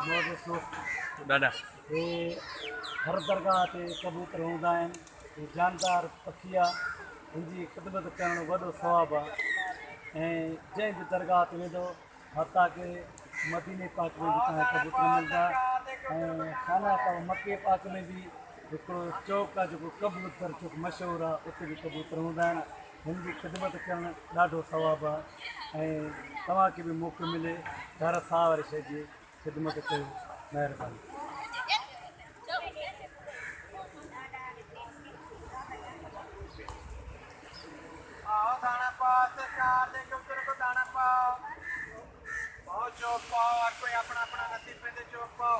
मोहम्मद दोस्त ॾाढा हे हर दरगाह ते कबूतर हूंदा आहिनि। हे जानदार पखी आहे, हिनजी ख़िदमत करणु वॾो सवाबु आहे। ऐं जंहिं बि दरगाह ते वेंदो हता की मदीने पाक में बि तव्हां कबूतर मिलंदा। ऐं खाना अथव मके पाक में बि हिकिड़ो चौक आहे जेको कबूतर चौक मशहूरु आहे, उते बि कबूतर हूंदा आहिनि। हिन जी ख़िदमत करणु ॾाढो सवाबु आहे। ऐं तव्हांखे बि मौक़ो मिले घर सां वारी शइ जी ख़िदमत कयो। महिरबानी। आओ दाना पाओ, सरकार दे कुकर को दाना पाओ। पाओ चौक पाओ, हर कोई अपना अपना नसीब पे चौक पाओ।